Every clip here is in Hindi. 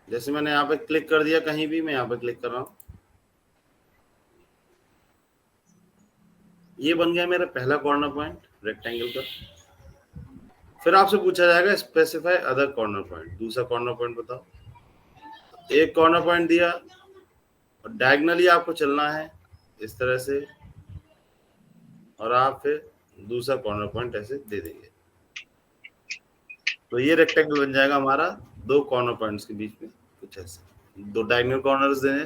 जैसे मैंने यहाँ पे क्लिक कर दिया, कहीं भी मैं यहाँ पे क्लिक कर रहा हूँ, ये बन गया मेरा पहला कॉर्नर पॉइंट रेक्टेंगल का। फिर आपसे पूछा जाएगा स्पेसिफाई अदर कॉर्नर पॉइंट, दूसरा कॉर्नर पॉइंट बताओ। एक कॉर्नर पॉइंट दिया और डायगनली आपको चलना है इस तरह से, और आप फिर दूसरा कॉर्नर पॉइंट ऐसे दे देंगे, तो ये रेक्टेंगल बन जाएगा हमारा दो कॉर्नर पॉइंट्स के बीच में कुछ ऐसे, दो डायगोनल कॉर्नर्स देने।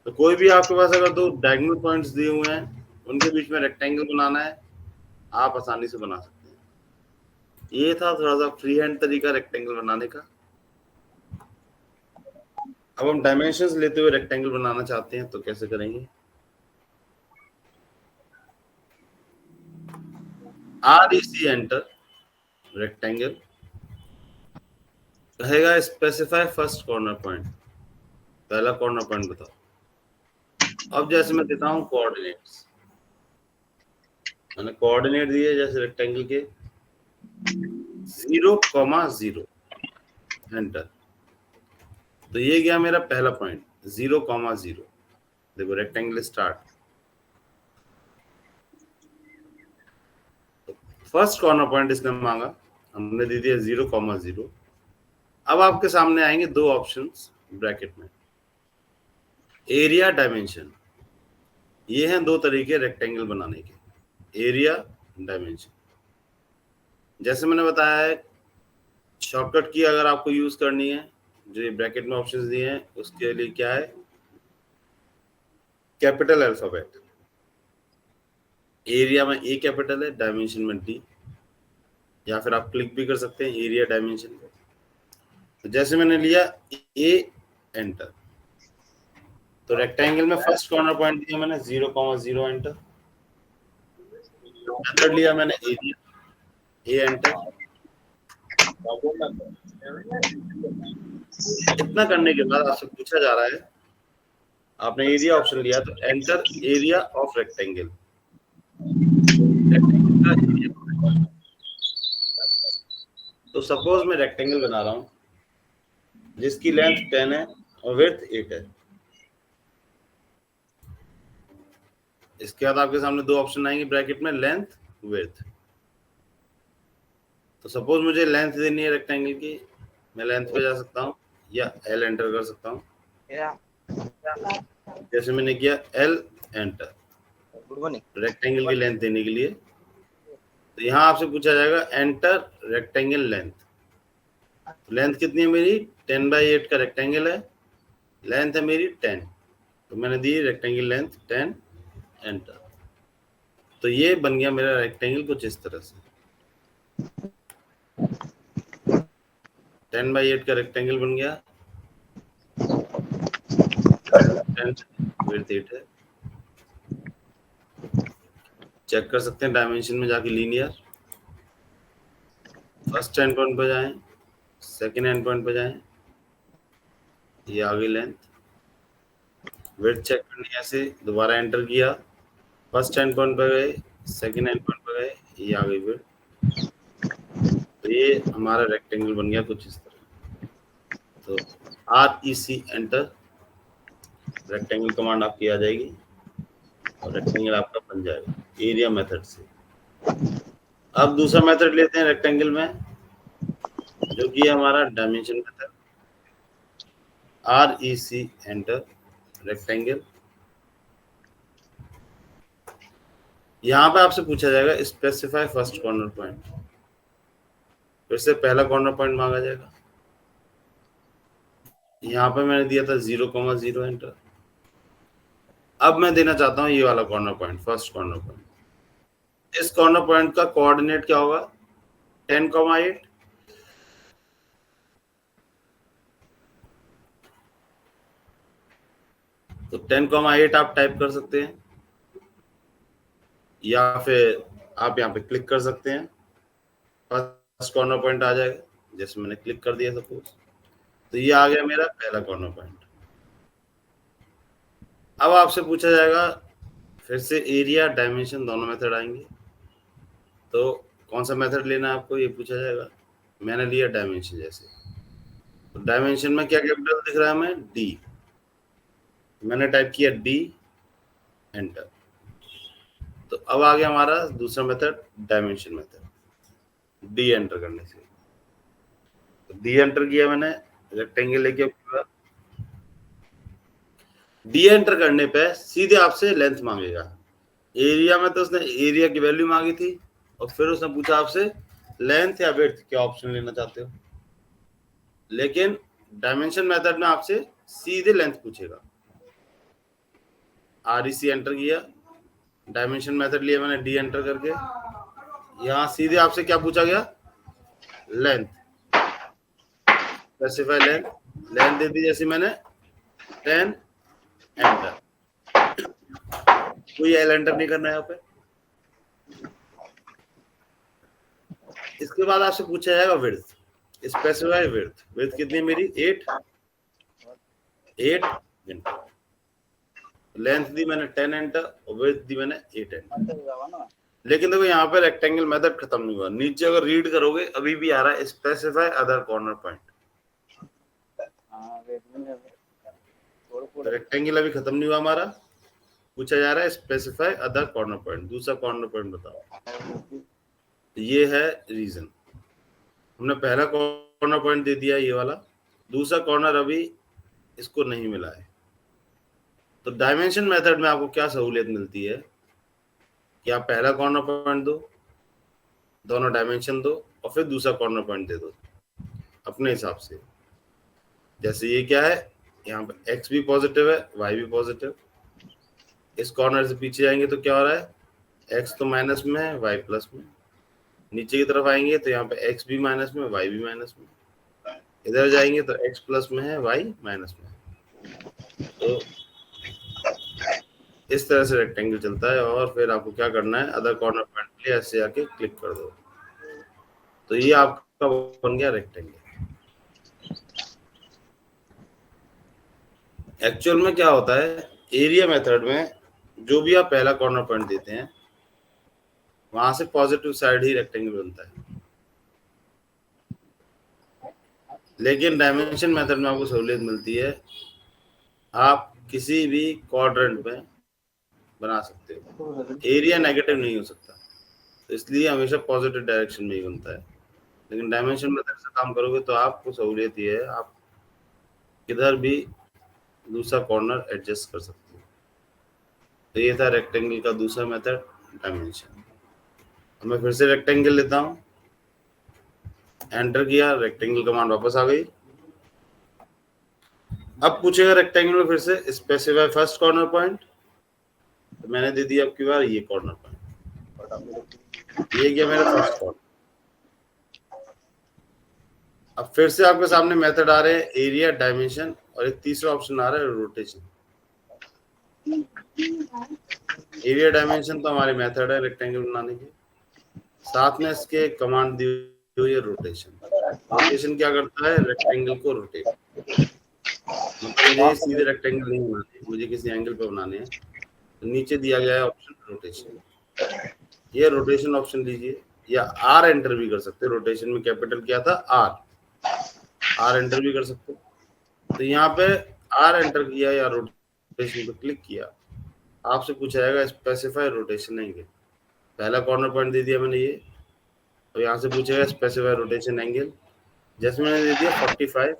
तो कोई भी आपके पास अगर दो डायगोनल पॉइंट्स दिए हुए हैं, उनके बीच में रेक्टेंगल बनाना है, आप आसानी से बना सकते हैं। ये था थोड़ा सा फ्री हैंड तरीका रेक्टेंगल बनाने का। अब हम डायमेंशंस लेते हुए रेक्टेंगल बनाना चाहते हैं तो कैसे करेंगे। REC एंटर, रेक्टेंगल कहेगा स्पेसिफाई फर्स्ट कॉर्नर पॉइंट, पहला कॉर्नर पॉइंट बताओ। अब जैसे मैं देता हूं कोऑर्डिनेट्स, मैंने कोऑर्डिनेट दिए जैसे रेक्टेंगल के 0,0, एंटर। तो ये गया मेरा पहला पॉइंट 0,0। देखो rectangle start, first corner point इसने मांगा, हमने दे दिया 0,0। अब आपके सामने आएंगे दो ऑप्शंस ब्रैकेट में, एरिया, डायमेंशन। ये हैं दो तरीके रेक्टेंगल बनाने के, एरिया, डायमेंशन। जैसे मैंने बताया है, शॉर्टकट की अगर आपको यूज करनी है, जो ये ब्रैकेट में ऑप्शंस दिए हैं उसके लिए क्या है, कैपिटल अल्फाबेट। एरिया में ए कैपिटल है, डायमेंशन में डी, या फिर आप क्लिक भी कर सकते हैं एरिया डायमेंशन पे। तो जैसे मैंने लिया ए, एंटर। तो रेक्टेंगल में फर्स्ट कॉर्नर पॉइंट दिया मैंने 0,0, एंटर। मेथड लिया मैंने एरिया, ए, एंटर। इतना करने के बाद आपसे पूछा जा रहा है, आपने एरिया ऑप्शन लिया तो एंटर एरिया ऑफ रेक्टेंगल। तो सपोज मैं रेक्टेंगल बना रहा हूं जिसकी लेंथ 10 है और विड्थ 8 है। इसके बाद आपके सामने दो ऑप्शन आएंगे ब्रैकेट में, लेंथ, विड्थ। तो सपोज मुझे लेंथ देनी है रेक्टेंगल की, मैं लेंथ पे जा सकता हूँ या एल एंटर कर सकता हूँ। जैसे मैंने किया एल, एंटर, रेक्टेंगल की लेंथ देने के लिए। तो यहाँ आपसे पूछा जाएगा एंटर रेक्टेंगल लेंथ। लेंथ कितनी है मेरी, 10/8 का रेक्टेंगल है, लेंथ है मेरी 10, तो मैंने दी रेक्टेंगल लेंथ 10, एंटर। तो ये बन गया मेरा रेक्टेंगल कुछ इस तरह से, 10/8 का रेक्टेंगल बन गया, 10 विड्थ 8 है। चेक कर सकते हैं डायमेंशन में जाके, लीनियर, फर्स्ट एंड पॉइंट पे जाएं, सेकंड एंड पॉइंट पे जाएं, ये आ गई लेंथ। विड्थ चेक करनी है ऐसे, दोबारा एंटर किया, फर्स्ट एंड पॉइंट पे गए, सेकंड एंड पॉइंट पे गए, ये आ गई विड्थ। तो ये हमारा रेक्टेंगल बन गया कुछ इस तरह। तो REC एंटर, रेक्टेंगल कमांड आपकी आ जाएगी और रेक्टेंगल आपका बन जाएगा एरिया मेथड से। अब दूसरा मेथड लेते हैं रेक्टेंगल में, जो कि है हमारा dimension method. REC enter, rectangle. यहाँ पे आपसे पूछा जाएगा स्पेसिफाई फर्स्ट कॉर्नर पॉइंट, फिर से पहला कॉर्नर पॉइंट मांगा जाएगा। यहाँ पे मैंने दिया था 0,0, एंटर। अब मैं देना चाहता हूँ ये वाला corner point, first corner point. इस कॉर्नर पॉइंट का कोऑर्डिनेट क्या होगा, 10,8। तो 10,8 आप टाइप कर सकते हैं, या फिर आप यहाँ पे क्लिक कर सकते हैं, फर्स्ट कॉर्नर पॉइंट आ जाएगा। जैसे मैंने क्लिक कर दिया सपोज, तो ये आ गया मेरा पहला कॉर्नर पॉइंट। अब आपसे पूछा जाएगा फिर से एरिया, डायमेंशन दोनों मेथड आएंगे, तो कौन सा मेथड लेना है आपको, ये पूछा जाएगा। मैंने लिया डायमेंशन। जैसे तो डायमेंशन में क्या कैपिटल दिख रहा है हमें? डी। मैंने टाइप किया डी, एंटर। तो अब आ गया हमारा दूसरा method, dimension method. D enter करने से, तो डी एंटर किया मैंने, रेक्टेंगल लेके डी एंटर करने पे सीधे आपसे लेंथ मांगेगा। एरिया में तो उसने एरिया की वैल्यू मांगी थी, और फिर उसने पूछा आपसे लेंथ या विड्थ, क्या ऑप्शन लेना चाहते हो। लेकिन डायमेंशन मेथड में आपसे सीधे लेंथ पूछेगा। REC एंटर किया, डायमेंशन मेथड लिया मैंने डी एंटर करके, यहाँ सीधे आपसे क्या पूछा गया? लेंथ। स्पेसिफाई लेंथ, लेंथ दे दी जैसे मैंने 10, एंटर। कोई एल एंटर नहीं करना है यहाँ पे। इसके बाद आपसे पूछा जाएगा विड्थ। स्पेसिफाई विड्थ, विड्थ कितनी मेरी? 8 एंटर। लेंथ दी मैंने 10 एंटर, और विड्थ दी मैंने 8 एंटर। लेकिन देखो यहाँ पे रेक्टेंगल मेथड खत्म नहीं हुआ। नीचे अगर रीड करोगे अभी भी आ रहा है specify other corner point. Rectangle अभी खत्म नहीं हुआ हमारा, पूछा जा रहा है स्पेसिफाई अदर कॉर्नर पॉइंट, दूसरा कॉर्नर पॉइंट बताओ। ये है रीजन। हमने पहला कॉर्नर पॉइंट दे दिया ये वाला, दूसरा कॉर्नर अभी इसको नहीं मिला है। तो डायमेंशन मेथड में आपको क्या सहूलियत मिलती है कि आप पहला कॉर्नर पॉइंट दो, दोनों डायमेंशन दो, और फिर दूसरा कॉर्नर पॉइंट दे दो अपने हिसाब से। जैसे ये क्या है, यहाँ पे एक्स भी पॉजिटिव है, वाई भी पॉजिटिव। इस कॉर्नर से पीछे जाएंगे तो क्या हो रहा है? एक्स तो माइनस में है, वाई प्लस में। नीचे की तरफ आएंगे तो यहाँ पे एक्स भी माइनस में, वाई भी माइनस में। इधर जाएंगे तो एक्स प्लस में है, वाई माइनस में है। तो इस तरह से रेक्टेंगल चलता है। और फिर आपको क्या करना है, अदर कॉर्नर पॉइंट के लिए ऐसे आके क्लिक कर दो, तो ये आपका बन गया रेक्टेंगल। एक्चुअल में क्या होता है, एरिया मेथड में जो भी आप पहला कॉर्नर पॉइंट देते हैं वहां से पॉजिटिव साइड ही रेक्टेंगल बनता है। लेकिन डायमेंशन मेथड में आपको सहूलियत मिलती है, आप किसी भी क्वाड्रेंट में बना सकते हो। एरिया नेगेटिव नहीं हो सकता, तो इसलिए हमेशा पॉजिटिव डायरेक्शन में ही बनता है। लेकिन डायमेंशन मेथड से काम करोगे तो आपको सहूलियत ये है, आप किधर भी दूसरा कॉर्नर एडजस्ट कर सकते हो। तो ये था रेक्टेंगल का दूसरा मेथड, डायमेंशन। अब मैं फिर से रेक्टेंगल लेता हूँ, एंटर किया, रेक्टेंगल कमांड वापस आ गई। अब पूछेगा रेक्टेंगल में फिर से स्पेसिफाई फर्स्ट कॉर्नर पॉइंट, तो मैंने दे दिया अब की बार ये कॉर्नर पॉइंट। ये गया मेरा फर्स्ट कॉर्नर। अब फिर से आपके सामने मेथड आ रहे हैं एरिया, डायमेंशन, और एक तीसरा ऑप्शन आ रहा है रोटेशन। एरिया डायमेंशन तो हमारे मेथड है रेक्टेंगल बनाने के, साथ में इसके कमांड दी हुई है रोटेशन। रोटेशन क्या करता है, रेक्टेंगल को रोटेट। मतलब मुझे सीधे रेक्टेंगल नहीं बनाने, मुझे किसी एंगल पे बनाने हैं, तो नीचे दिया गया है ऑप्शन रोटेशन। ये रोटेशन ऑप्शन लीजिए, या आर एंटर भी कर सकते हैं। रोटेशन में कैपिटल क्या था? आर एंटर भी कर सकते हो। तो यहाँ पे आर एंटर किया या रोटेशन पे क्लिक किया, आपसे पूछा जाएगा स्पेसिफाई रोटेशन एंगल। पहला कॉर्नर पॉइंट दे दिया मैंने ये, तो यहाँ से पूछेगा स्पेसिफाई रोटेशन एंगल। जैसे मैंने दे दिया 45,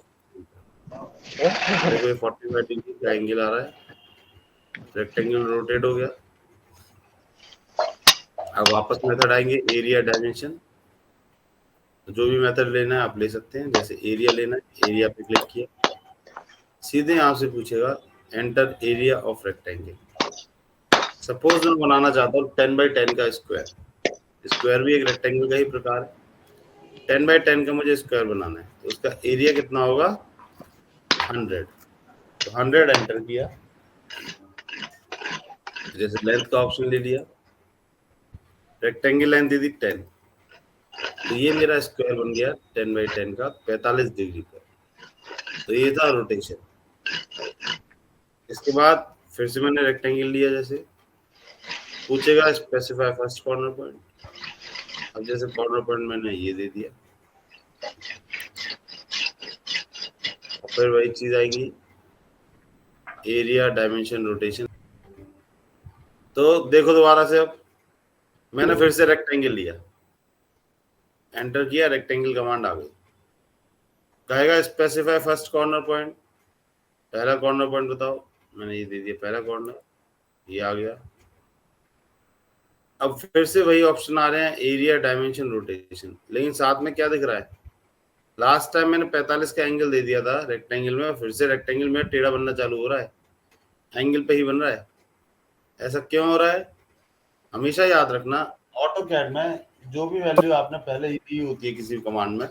देखो ये 45 डिग्री का एंगल आ रहा है, रेक्टेंगल रोटेट हो गया। अब वापस मेथड आएंगे एरिया, डायमेंशन। तो जो भी मेथड लेना है आप ले सकते हैं। जैसे एरिया लेना है, एरिया पे क्लिक किया, सीधे यहाँ से पूछेगा enter area of rectangle. Suppose मैं बनाना चाहता हूँ 10 बाई 10 का स्क्वायर। स्क्वायर भी एक रेक्टेंगल का ही प्रकार है। 10 बाई 10 का मुझे स्क्वायर बनाना है, तो उसका एरिया कितना होगा? 100। तो 100 एंटर किया, जैसे लेंथ का ऑप्शन ले लिया, रेक्टेंगल लेंथ दी थी 10, तो ये मेरा स्क्वायर बन गया 10 बाई 10 का 45 डिग्री का। तो ये था रोटेशन। इसके बाद फिर से मैंने रेक्टेंगल लिया, जैसे पूछेगा स्पेसिफाई फर्स्ट कॉर्नर पॉइंट। अब जैसे कॉर्नर पॉइंट मैंने ये दे दिया, फिर वही चीज आएगी, एरिया डायमेंशन रोटेशन। तो देखो दोबारा से, अब मैंने फिर से रेक्टेंगल लिया, एंटर किया, रेक्टेंगल कमांड आ गई, कहेगा स्पेसिफाई फर्स्ट कॉर्नर पॉइंट, पहला कॉर्नर पॉइंट बताओ, मैंने ये दे दिया पहला कॉर्नर, ये आ गया। अब फिर से वही ऑप्शन आ रहे हैं, एरिया डायमेंशन रोटेशन, लेकिन साथ में क्या दिख रहा है, लास्ट टाइम मैंने 45 का एंगल दे दिया था रेक्टेंगल में, फिर से रेक्टेंगल में टेढ़ा बनना चालू हो रहा है, एंगल पे ही बन रहा है। ऐसा क्यों हो रहा है? हमेशा याद रखना, ऑटो कैड में जो भी वैल्यू आपने पहले ही दी होती है किसी भी कमांड में,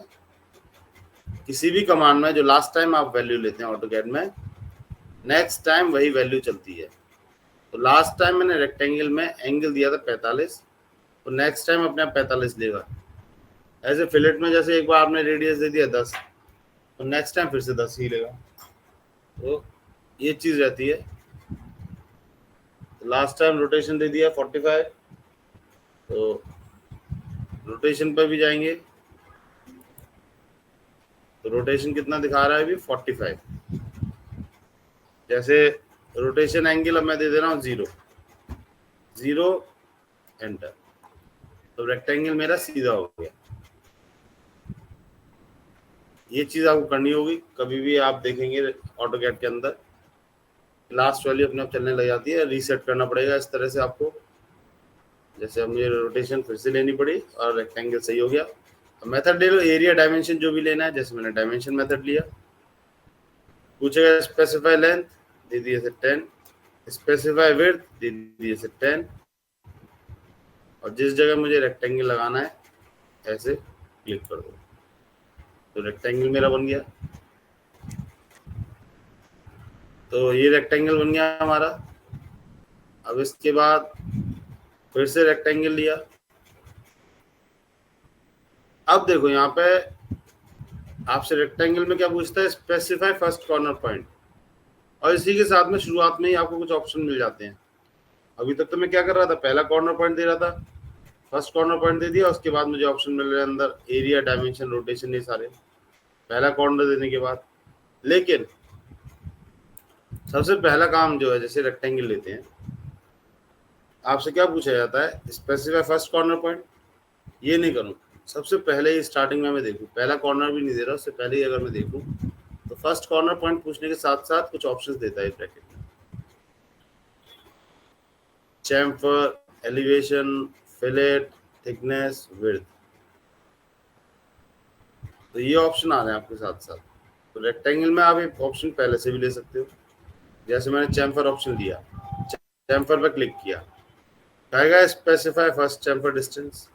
किसी भी कमांड में जो लास्ट टाइम आप वैल्यू लेते हैं ऑटो कैड में, नेक्स्ट टाइम वही वैल्यू चलती है। तो लास्ट टाइम मैंने रेक्टेंगल में एंगल दिया था 45, तो नेक्स्ट टाइम अपने आप 45 लेगा। ऐसे फिलेट में जैसे एक बार आपने रेडियस दे दिया 10, तो नेक्स्ट टाइम फिर से 10 ही लेगा। तो ये चीज रहती है। तो लास्ट टाइम रोटेशन दे दिया 45, तो रोटेशन पर भी जाएंगे, तो रोटेशन कितना दिखा रहा है अभी 45। जैसे रोटेशन एंगल अब मैं दे रहा हूँ 0, एंटर, तो रेक्टेंगल मेरा सीधा हो गया। ये चीज आपको करनी होगी, कभी भी आप देखेंगे ऑटोकैड के अंदर लास्ट वैल्यू अपने आप चलने लग जाती है, रीसेट करना पड़ेगा इस तरह से आपको। जैसे अब मुझे रोटेशन फिर से लेनी पड़ी और रेक्टेंगल सही हो गया। मेथड ले लो, एरिया डायमेंशन जो भी लेना है, जैसे मैंने डायमेंशन मेथड लिया, पूछेगा स्पेसिफाई लेंथ, दे दिए से 10, स्पेसिफाई विड्थ, दे दिए से 10, और जिस जगह मुझे रेक्टेंगल लगाना है ऐसे क्लिक कर दो, तो रेक्टेंगल मेरा बन गया। तो ये रेक्टेंगल बन गया हमारा। अब इसके बाद फिर से रेक्टेंगल लिया। अब देखो यहाँ पे आपसे रेक्टेंगल में क्या पूछता है, स्पेसिफाई फर्स्ट कॉर्नर पॉइंट, और इसी के साथ में शुरुआत में ही आपको कुछ ऑप्शन मिल जाते हैं। अभी तक तो मैं क्या कर रहा था, पहला कॉर्नर पॉइंट दे रहा था, फर्स्ट कॉर्नर पॉइंट दे दिया, उसके बाद मुझे ऑप्शन मिल रहे हैं अंदर एरिया डायमेंशन रोटेशन, ये सारे पहला कॉर्नर देने के बाद। लेकिन सबसे पहला काम जो है, जैसे रेक्टेंगल लेते हैं, आपसे क्या पूछा जाता है, स्पेसिफाई फर्स्ट कॉर्नर पॉइंट। ये नहीं करूँ, सबसे पहले ही स्टार्टिंग में मैं देखूँ, पहला कॉर्नर भी नहीं दे रहा, उससे पहले ही अगर मैं देखूँ तो फर्स्ट कॉर्नर पॉइंट पूछने के साथ साथ कुछ ऑप्शंस देता है ब्रैकेट में, chamfer, elevation, fillet, thickness, width, तो ये ऑप्शन आ रहे हैं आपके साथ साथ। तो रेक्टेंगल में आप एक ऑप्शन पहले से भी ले सकते हो, जैसे मैंने चैम्फर ऑप्शन दिया, चैम्फर पर क्लिक किया, कहेगा स्पेसिफाई फर्स्ट चैम्फर डिस्टेंस,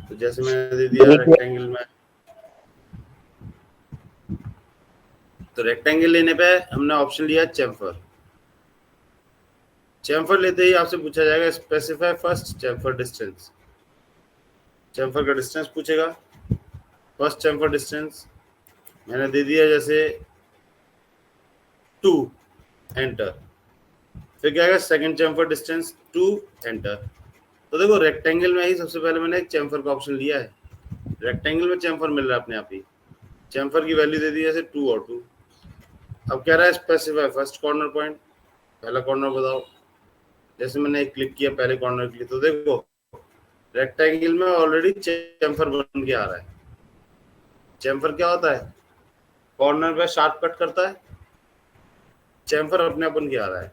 तो जैसे मैंने दे दिया रेक्टेंगल में, तो रेक्टेंगल लेने पे हमने ऑप्शन लिया चैम्फर। चैम्फर लेते ही आपसे पूछा जाएगा specify first chamfer distance, chamfer का डिस्टेंस पूछेगा, फर्स्ट चैम्फर डिस्टेंस मैंने दे दिया जैसे 2, एंटर, फिर क्या आएगा सेकंड चैम्फर डिस्टेंस 2, एंटर। तो देखो रेक्टेंगल में ही सबसे पहले मैंने एक चैम्फर का ऑप्शन लिया है, रेक्टेंगल में चैम्फर मिल रहा है अपने आप ही, चैम्फर की वैल्यू दे दी जैसे 2 और 2। अब कह रहा है स्पेसिफाई फर्स्ट कॉर्नर पॉइंट, पहला कॉर्नर बताओ, जैसे मैंने एक क्लिक किया पहले कॉर्नर के लिए, तो देखो रेक्टेंगल में ऑलरेडी चैम्फर बन के आ रहा है। चैम्फर क्या होता है, कॉर्नर पे शार्प कट करता है, चैम्फर अपने आप बन के आ रहा है।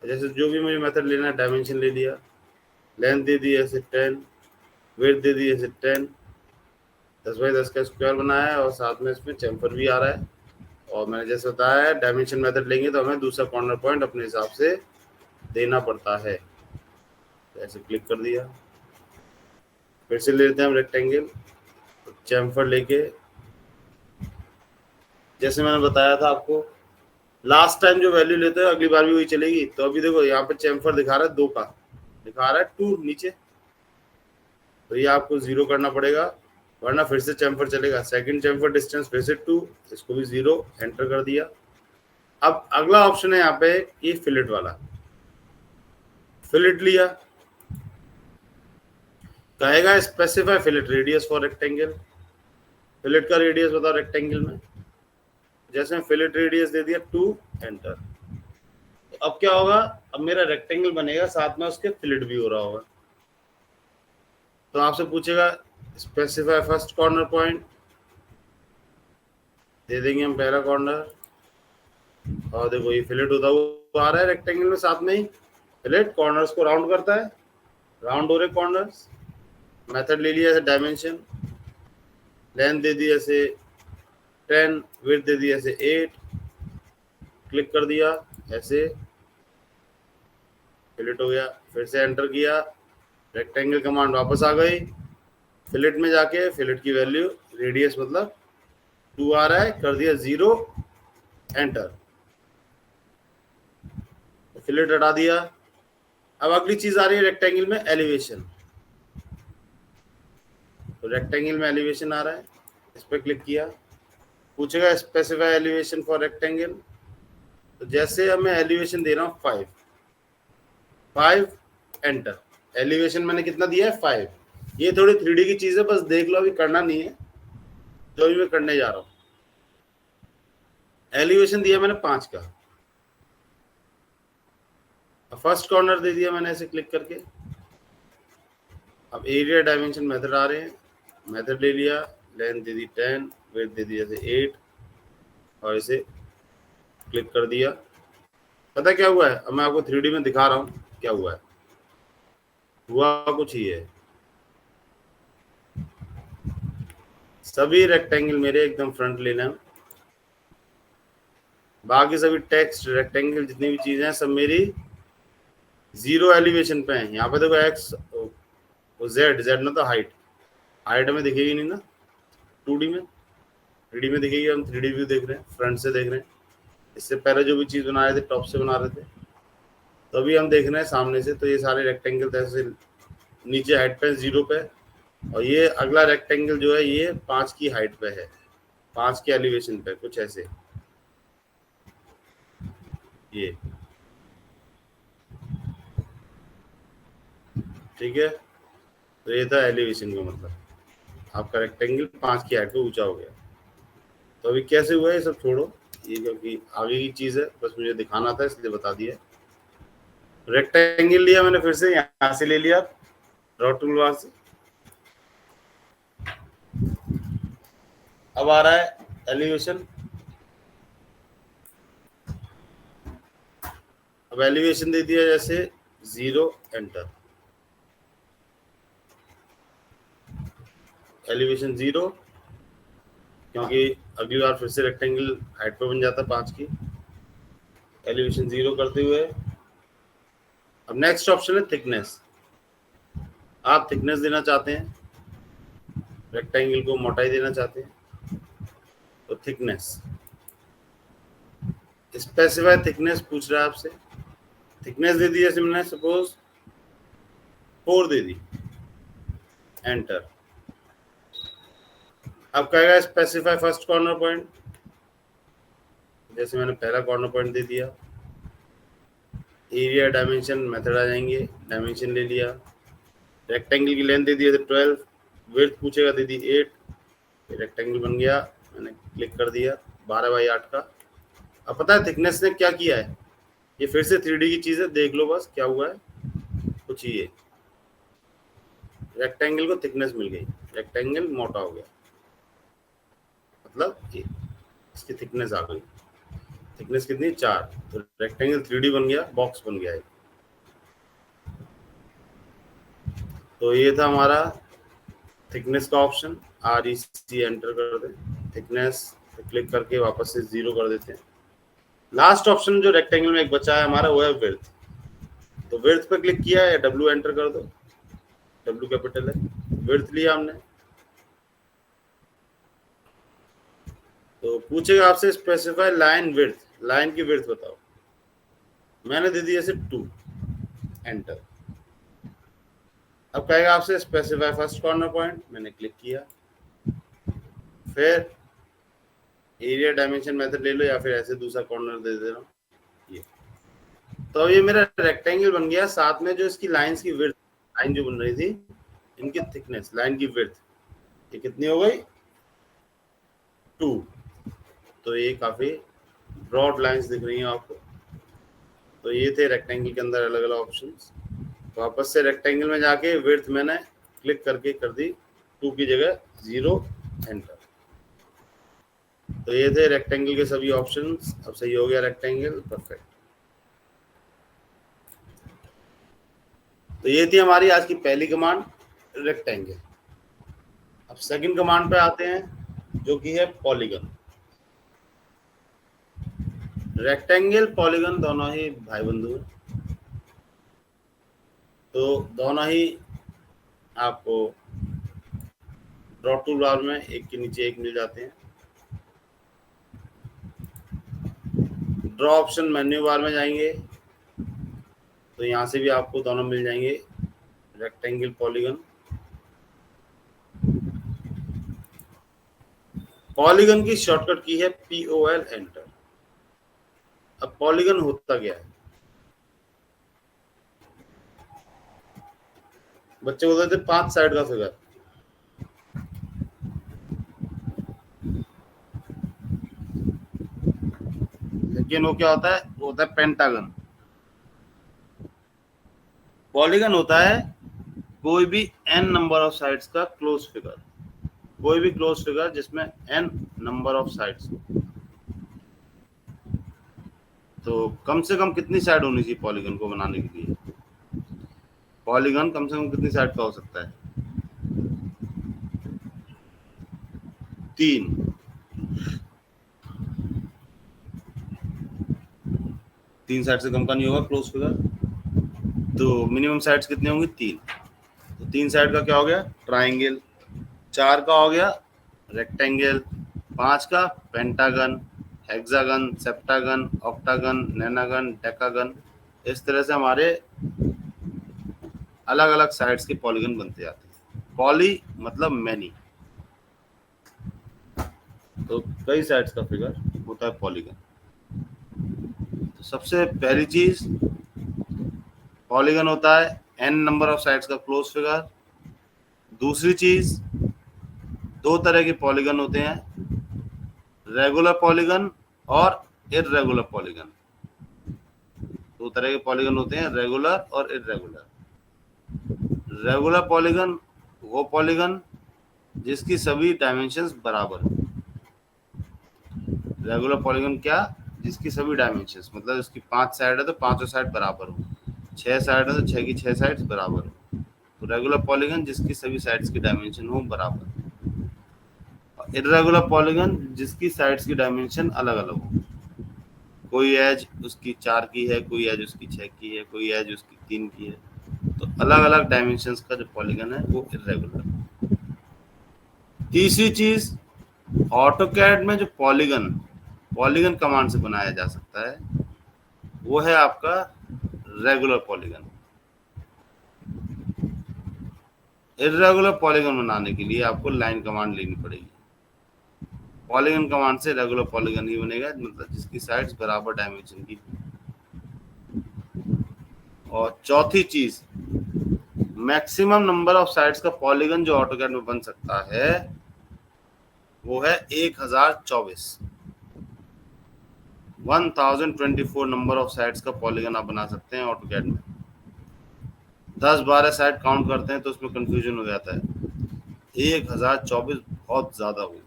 जैसे जो भी मुझे मेथड लेना है, डायमेंशन ले लिया, लेंथ दे दी ऐसे 10, विड्थ दे दी ऐसे 10, 10x10 का स्क्वायर बनाया है, और साथ में इसमें चैम्फर भी आ रहा है। और मैंने जैसे बताया है डायमेंशन मेथड लेंगे तो हमें दूसरा कॉर्नर पॉइंट अपने हिसाब से देना पड़ता है। ऐसे क्लिक कर दिया, फिर से ले लेते हैं हम रेक्टेंगल, चैम्फर लेके, जैसे मैंने बताया था आपको लास्ट टाइम जो वैल्यू लेते हैं अगली बार भी वही चलेगी। तो अभी देखो यहाँ पे चैम्फर दिखा रहा है 2 का, दिखा रहा है 2 नीचे, तो ये आपको 0 करना पड़ेगा, वरना फिर से चैम्फर चलेगा। सेकंड चैम्फर डिस्टेंस फिर से 2, इसको भी 0, एंटर कर दिया। अब अगला ऑप्शन है यहाँ पे ये फिलेट वाला, फिलेट लिया, कहेगा specify fillet radius for rectangle, fillet का रेडियस बताओ रेक्टेंगल में, जैसे फिलेट रेडियस दे दिया 2, एंटर। तो अब क्या होगा, अब मेरा रेक्टेंगल बनेगा, साथ में उसके फिलेट भी हो रहा होगा। तो आपसे पूछेगा स्पेसिफाई फर्स्ट कॉर्नर पॉइंट, दे देंगे हम पहला कॉर्नर, और देखो ये फिलेट होता हुआ आ रहा है रेक्टेंगल में, साथ में ही फिलेट कॉर्नर्स को राउंड करता है, राउंड हो रहे कॉर्नर्स। मेथड ले लिया ऐसे डायमेंशन, लेंथ दे दी ऐसे 10, विड्थ दे दी ऐसे 8, क्लिक कर दिया ऐसे, फिलेट हो गया। फिर से एंटर किया, रेक्टेंगल कमांड वापस आ गई, फिलेट में जाके फिलेट की वैल्यू रेडियस मतलब 2 आ रहा है, कर दिया 0, एंटर, फिलेट हटा दिया। अब अगली चीज आ रही है रेक्टेंगल में एलिवेशन। तो रेक्टेंगल में एलिवेशन आ रहा है, इस पर क्लिक किया, पूछेगा स्पेसिफाई एलिवेशन फॉर रेक्टेंगल। तो जैसे अब मैं एलिवेशन दे रहा हूँ 5, एंटर। एलिवेशन मैंने कितना दिया है 5। ये थोड़ी 3D की चीज है, बस देख लो, अभी करना नहीं है, जो भी मैं करने जा रहा हूँ। एलिवेशन दिया मैंने 5 का, फर्स्ट कॉर्नर दे दिया मैंने ऐसे क्लिक करके। अब एरिया डायमेंशन मेथड आ रहे हैं, मेथड ले लिया, लेंथ दे दी 10, विड्थ दे दी जैसे 8, और इसे क्लिक कर दिया। पता क्या हुआ है, अब मैं आपको 3D में दिखा रहा हूँ क्या हुआ है। हुआ कुछ ही है, सभी रेक्टेंगल मेरे एकदम फ्रंट लेना है, बाकी सभी टेक्स्ट रेक्टेंगल जितनी भी चीजें हैं सब मेरी 0 एलिवेशन पे है। यहाँ पे देखो एक्स, जेड, जेड ना तो हाइट, हाइट में दिखेगी नहीं ना 2D में, 3D में दिखेगी। हम 3D व्यू देख रहे हैं, फ्रंट से देख रहे हैं। इससे पहले जो भी चीज बना रहे थे टॉप से बना रहे थे, तो अभी हम देख रहे हैं सामने से। तो ये सारे रेक्टेंगल ऐसे नीचे हाइट पे 0 पे, और ये अगला रेक्टेंगल जो है ये 5 की हाइट पे है, 5 के एलिवेशन पे, कुछ ऐसे। ये ठीक है, तो ये था एलिवेशन का मतलब, आपका रेक्टेंगल 5 की हाइट पे ऊंचा हो गया। तो अभी कैसे हुआ है ये सब छोड़ो, ये क्योंकि आगे की चीज है, बस मुझे दिखाना था इसलिए बता दिया। रेक्टेंगल लिया मैंने, फिर से यहाँ से ले लिया ड्रॉ टूल बार से। अब आ रहा है एलिवेशन। अब एलिवेशन दे दिया जैसे 0, एंटर। एलिवेशन 0, क्योंकि अगली बार फिर से रेक्टेंगल हाइट पे बन जाता 5 की। एलिवेशन 0 करते हुए अब नेक्स्ट ऑप्शन है थिकनेस। आप थिकनेस देना चाहते हैं, रेक्टेंगल को मोटाई देना चाहते हैं, तो थिकनेस, स्पेसिफाई थिकनेस पूछ रहा है आपसे। थिकनेस दे दी जैसे मैंने सपोज 4 दे दी, एंटर। अब कहेगा स्पेसिफाई फर्स्ट कॉर्नर पॉइंट, जैसे मैंने पहला कॉर्नर पॉइंट दे दिया। एरिया डायमेंशन मेथड आ जाएंगे, डायमेंशन ले लिया, रेक्टेंगल की लेंथ दे दी 12, विड्थ पूछेगा दे दी 8, रेक्टेंगल बन गया, मैंने क्लिक कर दिया 12/8 का। अब पता है थिकनेस ने क्या किया है, ये फिर से 3D की चीज है, देख लो बस क्या हुआ है, कुछ ही है। रेक्टेंगल को थिकनेस मिल गई, रेक्टेंगल मोटा हो गया, मतलब ये इसकी थिकनेस आ गई। थिकनेस कितनी, 4, तो रेक्टेंगल 3D बन गया, बॉक्स बन गया है। तो ये था हमारा थिकनेस का ऑप्शन, REC एंटर कर दे, थिकनेस क्लिक करके वापस से 0 कर देते हैं। लास्ट ऑप्शन जो रेक्टेंगल में एक बचा है हमारा, वो है विड्थ। तो विड्थ पे क्लिक किया है, W एंटर कर दो, W कैपिटल है, विड्थ लिया हमने। तो पूछेगा आपसे स्पेसिफाई लाइन विड्थ, लाइन की विड्थ बताओ, मैंने दे दी जैसे 2, एंटर। अब कहेगा आपसे स्पेसिफाई फर्स्ट कॉर्नर पॉइंट, मैंने क्लिक किया, फिर एरिया डायमेंशन मेथड ले लो, या फिर ऐसे दूसरा कॉर्नर दे दे रहा हूँ ये। तो ये मेरा रेक्टेंगल बन गया, साथ में जो इसकी लाइंस की विड्थ, लाइन जो बन रही थी इनकी थिकनेस, लाइन की विड्थ ये कितनी हो गई, 2। तो ये काफी ब्रॉड लाइंस दिख रही हैं आपको। तो ये थे रेक्टेंगल के अंदर अलग अलग ऑप्शंस। वापस से रेक्टेंगल में जाके विड्थ मैंने क्लिक करके कर दी 2 की जगह 0, एंटर। तो ये थे रेक्टेंगल के सभी ऑप्शंस। अब सही हो गया रेक्टेंगल, परफेक्ट। तो ये थी हमारी आज की पहली कमांड, रेक्टेंगल। अब सेकंड कमांड पे आते हैं, जो कि है पॉलीगन। रेक्टेंगल पॉलीगन दोनों ही भाई बंधु हैं। तो दोनों ही आपको ड्रॉ टूल बार में एक के नीचे एक मिल जाते हैं। ड्रॉ ऑप्शन मेन्यू बार में जाएंगे तो यहाँ से भी आपको दोनों मिल जाएंगे, रेक्टेंगल पॉलीगन। पॉलीगन की शॉर्टकट की है POL, एंटर। अब पॉलीगन होता क्या है? बच्चे बोलते थे 5 साइड का फिगर। लेकिन वो क्या होता है? वो होता है पेंटागन। पॉलीगन होता है कोई भी n नंबर ऑफ साइड्स का क्लोज फिगर। कोई भी क्लोज फिगर जिसमें n नंबर ऑफ साइड्स हो। तो कम से कम कितनी साइड होनी चाहिए पॉलीगन को बनाने के लिए? पॉलीगन कम से कम कितनी साइड का हो सकता है? 3। 3 साइड से कम का नहीं होगा क्लोज फिगर। तो मिनिमम साइड्स कितने होंगी? 3। तो 3 साइड का क्या हो गया? ट्राइंगल। 4 का हो गया रेक्टेंगल। 5 का pentagon, hexagon, septagon, octagon, nonagon, decagon. इस तरह से हमारे अलग अलग साइड्स के पॉलीगन बनते जाते हैं। पॉली मतलब मैनी, तो कई साइड्स का फिगर होता है पॉलीगन। तो सबसे पहली चीज, पॉलीगन होता है n नंबर ऑफ साइड्स का क्लोज फिगर। दूसरी चीज, 2 तरह के पॉलीगन होते हैं, रेगुलर पॉलीगन और इर्रेगुलर पॉलीगन। 2 तरह के पॉलीगन होते हैं, रेगुलर और इर्रेगुलर। रेगुलर पॉलीगन वो पॉलीगन जिसकी सभी डायमेंशंस बराबर हो। रेगुलर पॉलीगन क्या? जिसकी सभी डायमेंशंस, मतलब इसकी 5 साइड है तो 5 साइड बराबर हो, 6 साइड है तो 6 की 6 साइड्स बराबर हो। तो रेगुलर पॉलीगन जिसकी सभी साइड्स की डायमेंशन हो बराबर। इर्रेगुलर पॉलीगन जिसकी साइड्स की डायमेंशन अलग अलग हो। कोई एज उसकी 4 की है, कोई एज उसकी 6 की है, कोई एज उसकी 3 की है। तो अलग अलग डायमेंशंस का जो पॉलीगन है वो इर्रेगुलर। तीसरी चीज, ऑटोकैड में जो पॉलीगन कमांड से बनाया जा सकता है वो है आपका रेगुलर पॉलीगन। इर्रेगुलर पॉलीगन बनाने के लिए आपको लाइन कमांड लेनी पड़ेगी। पॉलीगन कमांड से रेगुलर पॉलीगन ही बनेगा, मतलब जिसकी साइड्स बराबर डायमेंशन की। और चौथी चीज, मैक्सिमम नंबर ऑफ साइड्स का पॉलीगन जो ऑटोकैड में बन सकता है वो है 1024। 1024 नंबर ऑफ साइड्स का पॉलीगन आप बना सकते हैं ऑटोकैड में। 10-12 साइड काउंट करते हैं तो उसमें कंफ्यूजन हो जाता है। 1024 बहुत ज्यादा हुई,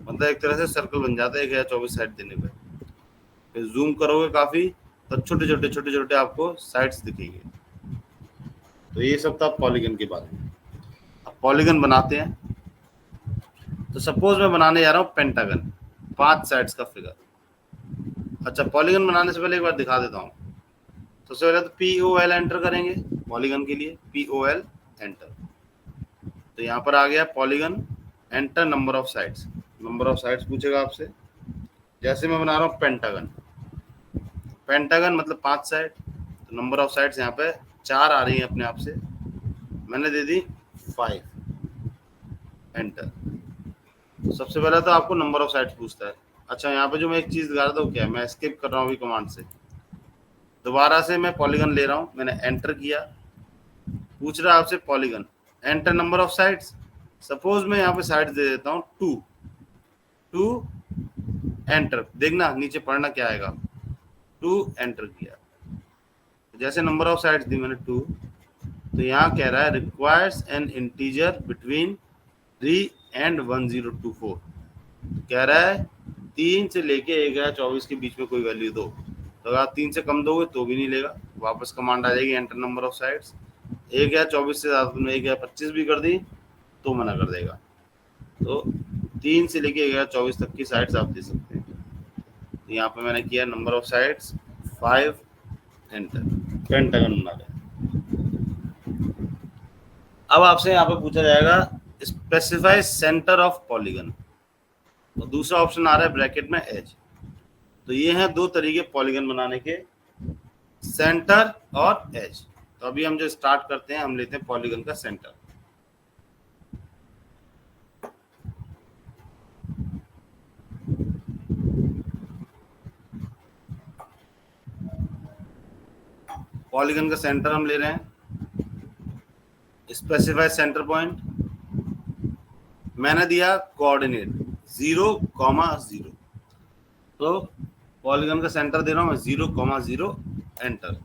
मतलब एक तरह से सर्कल बन जाता है 1024 साइड देने पे। फिर जूम करोगे काफी तो छोटे छोटे आपको साइड्स दिखेंगे। तो ये सब था पॉलीगन के बारे में। अब पॉलीगन बनाते हैं। तो सपोज मैं बनाने जा रहा हूँ पेंटागन, 5 साइड्स का फिगर। अच्छा, पॉलीगन बनाने से पहले एक बार दिखा देता हूँ। सबसे पहले तो POL एंटर करेंगे पॉलीगन के लिए, POL एंटर। तो यहाँ पर आ गया polygon, enter number of sides. Number of sides पूछेगा आपसे। जैसे मैं बना रहा हूँ पेंटागन, पेंटागन मतलब 5 साइड, तो नंबर ऑफ साइड्स यहाँ पे 4 आ रही है अपने आप से, मैंने दे दी 5, एंटर। तो सबसे पहले तो आपको नंबर ऑफ साइड्स पूछता है। अच्छा, यहाँ पे जो मैं एक चीज दिखा रहा था वो क्या है, मैं स्किप कर रहा हूँ अभी कमांड से। दोबारा से मैं पॉलीगन ले रहा हूँ, मैंने एंटर किया, पूछ रहा है आपसे polygon, enter number of sides. Suppose मैं यहाँ पे साइड दे देता हूँ 2, एंटर, देखना नीचे पढ़ना क्या आएगा, 2 एंटर किया, जैसे नंबर ऑफ साइड्स दी मैंने 2, तो यहाँ कह रहा है requires N integer between 3 and 1024, कह रहा है 3 से लेके 1024 के बीच में कोई वैल्यू दो, तो अगर आप 3 से कम दोगे तो भी नहीं लेगा, वापस कमांड आ जाएगी एंटर नंबर ऑफ साइड्स। 1024 से ज्यादा तुमने 1025 भी कर दी तो मना कर देगा, तो 3 से लेके 1024 तक की साइड्स आप दे सकते हैं। तो यहाँ पे मैंने किया number of sides 5, enter, pentagon बना गया। अब आपसे यहाँ पे पूछा जाएगा स्पेसिफाई सेंटर ऑफ पॉलीगन, तो दूसरा ऑप्शन आ रहा है ब्रैकेट में एज। तो ये हैं दो तरीके पॉलीगन बनाने के, सेंटर और एज। तो अभी हम जो स्टार्ट करते हैं, हम लेते हैं पॉलीगन का सेंटर। पॉलीगन का सेंटर हम ले रहे हैं, स्पेसिफाई सेंटर पॉइंट मैंने दिया कोऑर्डिनेट 0,0, तो पॉलीगन का सेंटर दे रहा हूं मैं 0,0, एंटर।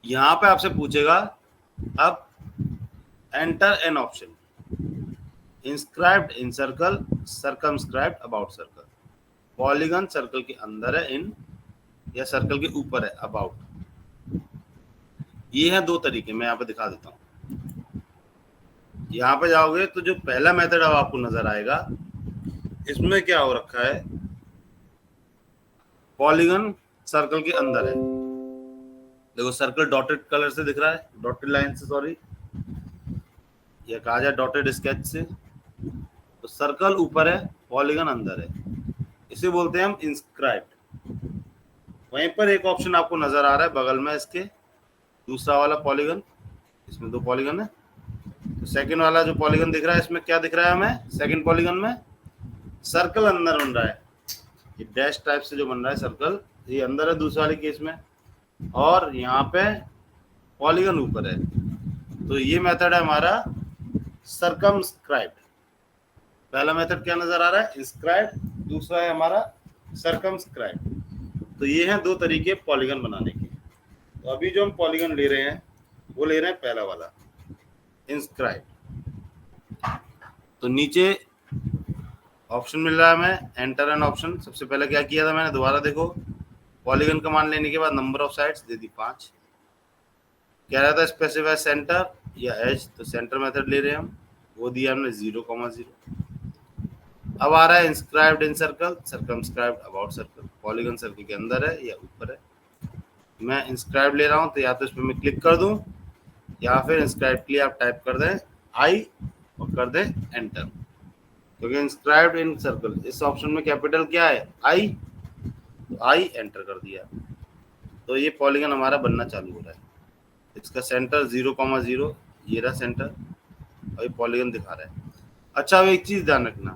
यहां पे आपसे पूछेगा अब enter an option, inscribed in circle, circumscribed about circle. Polygon circle के अंदर है इन, या सर्कल के ऊपर है अबाउट। ये है दो तरीके, मैं यहाँ पे दिखा देता हूँ। यहाँ पे जाओगे तो जो पहला मेथड अब आपको नजर आएगा, इसमें क्या हो रखा है, पॉलीगन सर्कल के अंदर है, देखो सर्कल डॉटेड कलर से दिख रहा है, डॉटेड लाइन से, सॉरी, या कहा जाए डॉटेड स्केच से। तो सर्कल ऊपर है, पॉलीगन अंदर है, इसे बोलते हैं हम इंस्क्राइब्ड। वहीं पर एक ऑप्शन आपको नजर आ रहा है बगल में इसके, दूसरा वाला पॉलीगन, इसमें दो पॉलीगन है, तो सेकंड वाला जो पॉलीगन दिख रहा है, इसमें क्या दिख रहा है हमें, सेकंड पॉलीगन में सर्कल अंदर बन रहा है, ये डैश टाइप से जो बन रहा है सर्कल, ये अंदर है दूसरे वाले केस में, और यहाँ पे पॉलीगन ऊपर है। तो ये मेथड है हमारा सर्कमस्क्राइब्ड। पहला मेथड क्या नजर आ रहा है, इंस्क्राइब्ड, दूसरा है हमारा सर्कमस्क्राइब्ड। तो ये हैं दो तरीके पॉलीगन बनाने के। तो अभी जो हम पॉलीगन ले रहे हैं वो ले रहे हैं पहला वाला, इंस्क्राइब्ड। तो नीचे ऑप्शन मिल रहा है हमें एंटर एन ऑप्शन। सबसे पहले क्या किया था मैंने, दोबारा देखो, पॉलीगन कमांड लेने के बाद नंबर ऑफ साइड्स दे दी 5, कह रहा था स्पेसिफाई सेंटर या एज, तो सेंटर मेथड ले रहे हैं हम, वो दिया हमने 0,0। अब आ रहा है inscribed in circle, circumscribed about circle, polygon circle के अंदर है या ऊपर है। मैं इंस्क्राइब ले रहा हूँ, तो या तो इस पर मैं क्लिक कर दूं, या फिर इंस्क्राइब के लिए आप टाइप कर दें आई और कर दें एंटर, क्योंकि इंस्क्राइब्ड इन सर्कल इस ऑप्शन में कैपिटल क्या है, आई, तो आई एंटर कर दिया। तो ये पॉलीगन हमारा बनना चालू हो रहा है, इसका सेंटर 0,0, ये रहा सेंटर, और ये पॉलीगन दिखा रहा है। अच्छा, अब एक चीज ध्यान रखना,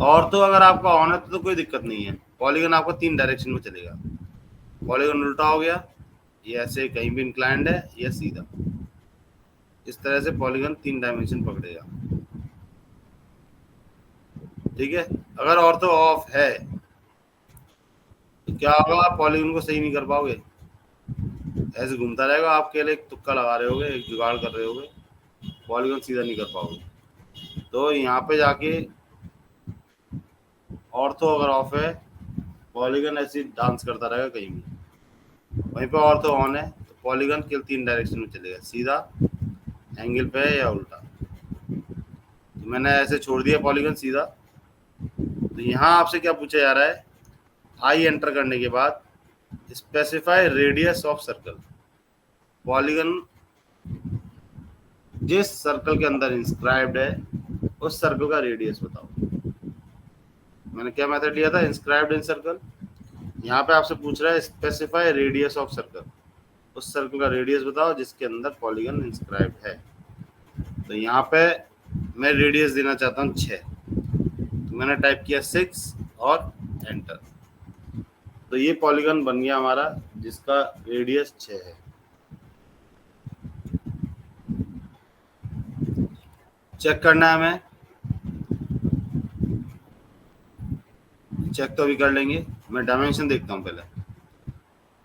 और तो अगर आपका ऑन है तो कोई दिक्कत नहीं है, पॉलीगन आपका 3 डायरेक्शन में चलेगा। पॉलीगन उल्टा हो गया, ये ऐसे कहीं भी इंक्लाइंड है, या सीधा, इस तरह से पॉलीगन 3 डायमेंशन पकड़ेगा, ठीक है। अगर ऑर्थो ऑफ है तो क्या होगा, आप पॉलीगन को सही नहीं कर पाओगे, ऐसे घूमता रहेगा, आप केवल एक तुक्का लगा रहे होगे, एक जुगाड़ कर रहे होगे, पॉलीगन सीधा नहीं कर पाओगे। तो यहाँ पे जाके ऑर्थो अगर ऑफ है, पॉलीगन ऐसे डांस करता रहेगा कहीं भी, वहीं पे ऑर्थो ऑन है तो पॉलीगन केवल 3 डायरेक्शन में चलेगा, सीधा, एंगल पे या उल्टा। तो मैंने ऐसे छोड़ दिया पॉलीगन सीधा। तो यहाँ आपसे क्या पूछा जा रहा है, आई एंटर करने के बाद specify radius of circle, polygon जिस सर्कल के अंदर इंस्क्राइब्ड है उस सर्कल का रेडियस बताओ। मैंने क्या मेथड लिया था, इंस्क्राइब्ड इन सर्कल। यहाँ पे आपसे पूछ रहा है स्पेसिफाई रेडियस ऑफ सर्कल, उस सर्कल का रेडियस बताओ जिसके अंदर पॉलीगन इंस्क्राइब्ड है। तो यहाँ पे मैं रेडियस देना चाहता हूँ 6, तो मैंने टाइप किया 6 और एंटर। तो ये पॉलीगन बन गया हमारा जिसका रेडियस 6 है। चेक करना है हमें, चेक तो अभी कर लेंगे, मैं डायमेंशन देखता हूँ पहले।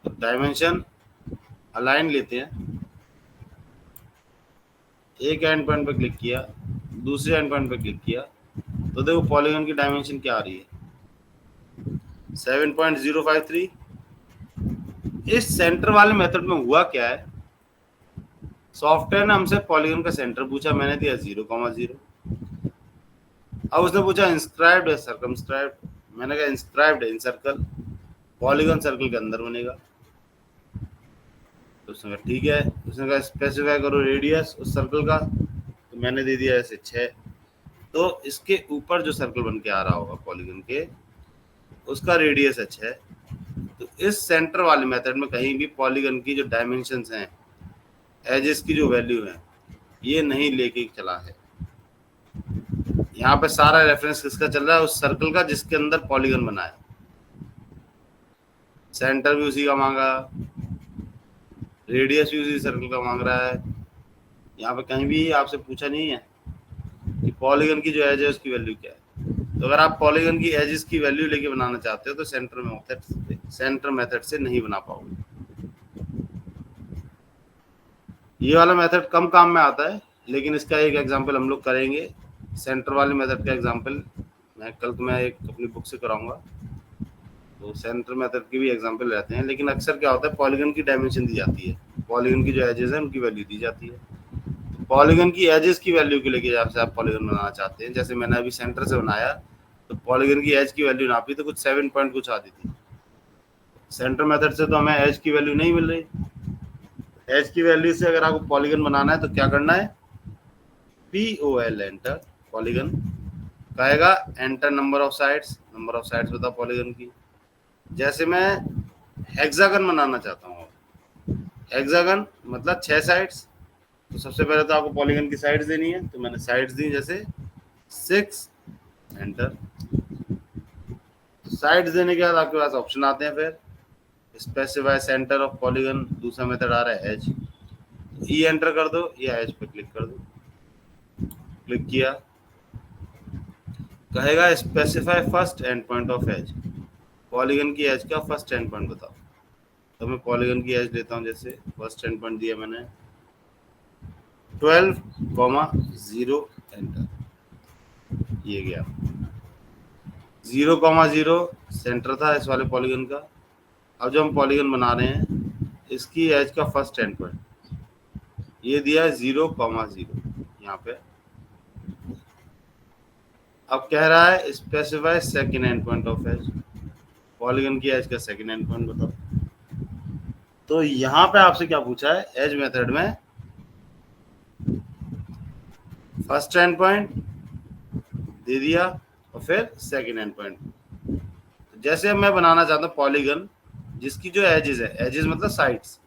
तो डायमेंशन अलाइन लेते हैं, एक एंड पॉइंट पे क्लिक किया, दूसरे एंड पॉइंट पे क्लिक किया, तो देखो पॉलीगन की डायमेंशन क्या आ रही है, 7.053। इस सेंटर वाले मेथड में हुआ क्या है, सॉफ्टवेयर ने हमसे पॉलीगन का सेंटर पूछा, मैंने दिया 0,0। अब उसने पूछा इंस्क्राइब्ड है सर्कमस्क्राइब्ड, मैंने कहा इंस्क्राइब्ड है इन सर्कल, पॉलीगन सर्कल के अंदर बनेगा। तो उसने कहा ठीक है, उसने कहा स्पेसिफाई करो रेडियस उस सर्कल का, तो मैंने दे दिया ऐसे 6। तो इसके ऊपर जो सर्कल बन के आ रहा होगा पॉलीगन के, उसका रेडियस है 6। तो इस सेंटर वाले मेथड में कहीं भी पॉलीगन की जो डायमेंशंस हैं, एजेस की जो वैल्यू है, ये नहीं लेके चला है। यहाँ पे सारा रेफरेंस किसका चल रहा है, उस सर्कल का जिसके अंदर पॉलीगन बना है, सेंटर भी उसी का मांगा, रेडियस भी उसी सर्कल का मांग रहा है। यहाँ पे कहीं भी आपसे पूछा नहीं है कि पॉलीगन की जो एज है उसकी वैल्यू क्या है। तो अगर आप पॉलीगन की एजेस की वैल्यू लेके बनाना चाहते हो तो सेंटर मेथड से नहीं बना पाओगे। ये वाला मेथड कम काम में आता है, लेकिन इसका एक एग्जांपल हम लोग करेंगे। सेंटर वाले मेथड का एग्जांपल मैं एक अपनी बुक से कराऊंगा, तो सेंटर मेथड के भी एग्जांपल रहते हैं। लेकिन अक्सर क्या होता है, पॉलीगन की डायमेंशन दी जाती है, पॉलीगन की जो एजेस हैं उनकी वैल्यू दी जाती है। पॉलीगन की एजेस की वैल्यू के लेके जब से आप पॉलीगन बनाना चाहते हैं, जैसे मैंने अभी सेंटर से बनाया, तो पॉलीगन की एज की वैल्यू नापी तो कुछ 7 पॉइंट कुछ आती थी। सेंटर मेथड से तो हमें एज की वैल्यू नहीं मिल रही। एज की वैल्यू से अगर आपको पॉलीगन बनाना है तो क्या करना है, POL एंटर पॉलीगन, कहेगा एंटर नंबर ऑफ साइड्स बताओ पॉलीगन की। जैसे मैं हेक्सागन बनाना चाहता हूँ, हेक्सागन मतलब 6 साइड्स, तो सबसे पहले तो आपको पॉलीगन की साइड्स देनी है, तो मैंने साइड्स दी जैसे 6 एंटर। साइड्स देने के बाद आपके पास ऑप्शन आते हैं, फिर स्पेसिफाई सेंटर ऑफ पॉलीगन, दूसरा मेथड आ रहा है एज, ई एंटर कर दो या एज पे क्लिक कर दो। क्लिक किया, कहेगा specify first end point of edge, polygon की एज का फर्स्ट एंड पॉइंट बताओ। तो मैं पॉलीगन की एज लेता हूँ, जैसे फर्स्ट एंड पॉइंट दिया मैंने 12,0 एंटर, ये गया 0,0 सेंटर था इस वाले पॉलीगन का। अब जो हम पॉलीगन बना रहे हैं, इसकी एज का फर्स्ट एंड पॉइंट ये दिया 0,0 यहाँ पे। अब कह रहा है specify second end point of edge, polygon की एज का सेकंड एंड पॉइंट बताओ। तो यहाँ पे आपसे क्या पूछा है, एज मेथड में फर्स्ट एंड पॉइंट दे दिया और फिर सेकंड एंड पॉइंट। जैसे अब मैं बनाना चाहता हूँ पॉलीगन जिसकी जो एजेस है, एजेस मतलब साइड्स,